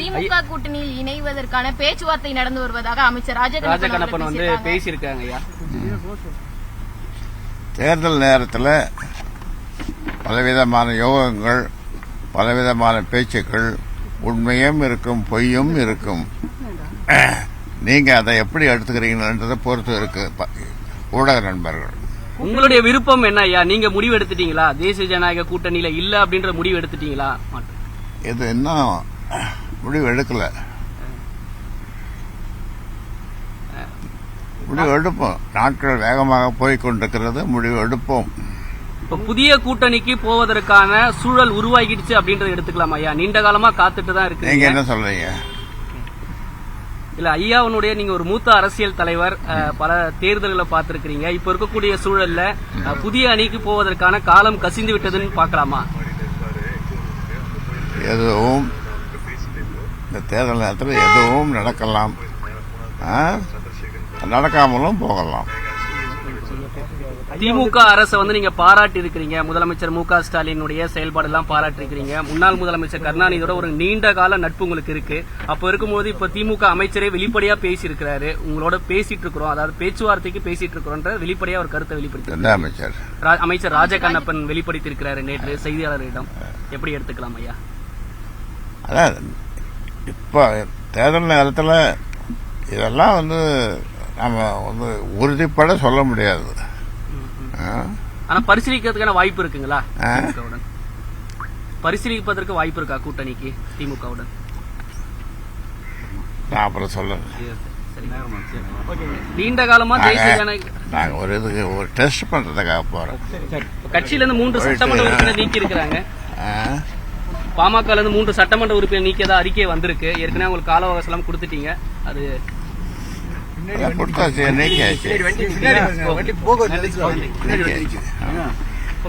திமுக கூட்டணியில் இணைவதற்கான பேச்சுவார்த்தை நடந்து வருவதாக அமைச்சர் ராஜகண்ணப்பன் வந்து பேசியிருக்காங்க ஐயா. தேர்தல் நேரத்தில் பலவிதமான யோகங்கள், பலவிதமான பேச்சுக்கள், உண்மையும் இருக்கும், பொய்யும் இருக்கும். நீங்க அதை எப்படி எடுத்துக்கிறீங்கன்றதை பொறுத்து இருக்கு ஊடக நண்பர்கள். உங்களுடைய விருப்பம் என்ன ஐயா? நீங்க முடிவு எடுத்துட்டீங்களா? தேசிய ஜனநாயக கூட்டணியில இல்ல அப்படின்ற முடிவு எடுத்துட்டீங்களா? இது இன்னும் முடிவு எடுக்கல. முடிவு எடுப்போம். நாட்கள் வேகமாக போய்கொண்டிருக்கிறது. முடிவு எடுப்போம். இப்ப புதிய கூட்டணிக்கு போவதற்கான சூழல் உருவாகிடுச்சு அப்படின்றத எடுத்துக்கலாம் ஐயா. நீண்ட காலமா காத்துட்டு தான் இருக்கு. நீங்க என்ன சொல்றீங்க? இல்ல ஐயாவுடைய நீங்க ஒரு மூத்த அரசியல் தலைவர், பல தேர்தல்களை பார்த்திருக்கிறீங்க. இப்ப இருக்கக்கூடிய சூழல்ல புதிய அணிக்கு போவதற்கான காலம் கசிந்து விட்டதுன்னு பாக்கலாமா? எதுவும் இந்த தேர்தல் நேரத்தில் எதுவும் நடக்கலாம், நடக்காமலும் போகலாம். திமுக அரசை வந்து நீங்க பாராட்டி இருக்கிறீங்க. முதலமைச்சர் மு.க. ஸ்டாலினுடைய செயல்பாடு எல்லாம் பாராட்டி இருக்கிறீங்க. முன்னாள் முதலமைச்சர் கருணாநிதியோட ஒரு நீண்ட கால நட்பு உங்களுக்கு இருக்கு. அப்ப இருக்கும்போது இப்ப திமுக அமைச்சரே வெளிப்படையா பேசியிருக்கிறாரு. உங்களோட பேசிட்டு இருக்கிறோம், அதாவது பேச்சுவார்த்தைக்கு பேசிட்டு இருக்கிறோன்ற வெளிப்படையா ஒரு கருத்தை வெளிப்படுத்தி அமைச்சர் ராஜகண்ணப்பன் வெளிப்படுத்தி இருக்கிறாரு நேற்று செய்தியாளர்களிடம். எப்படி எடுத்துக்கலாம் ஐயா? அதான் இப்ப தேர்தல் நேரத்தில் இதெல்லாம் வந்து நம்ம வந்து உறுதிப்பட சொல்ல முடியாது. ஆனா பரிசீலிக்கிறதுக்கான வாய்ப்பு இருக்குங்களா? பரிசீலிப்பதற்கு வாய்ப்பு இருக்கா கூட்டணிக்கு திமுகவுடன்? நான் அப்புறம் சொல்ல. நீண்ட காலமா நாங்க ஒரு இதுக்கு ஒரு டெஸ்ட் பண்றதுக்காக போறோம். கட்சியில இருந்து 3 சட்டமன்ற உறுப்பினர் நீக்கி இருக்கிறாங்க. பாமக இருந்து 3 சட்டமன்ற உறுப்பினர் நீக்கியதா அறிக்கை வந்திருக்கு. ஏற்கனவே உங்களுக்கு கால அவகாசம் கொடுத்துட்டீங்க. அது கொடுத்தாச்சு, நீக்கியாச்சு.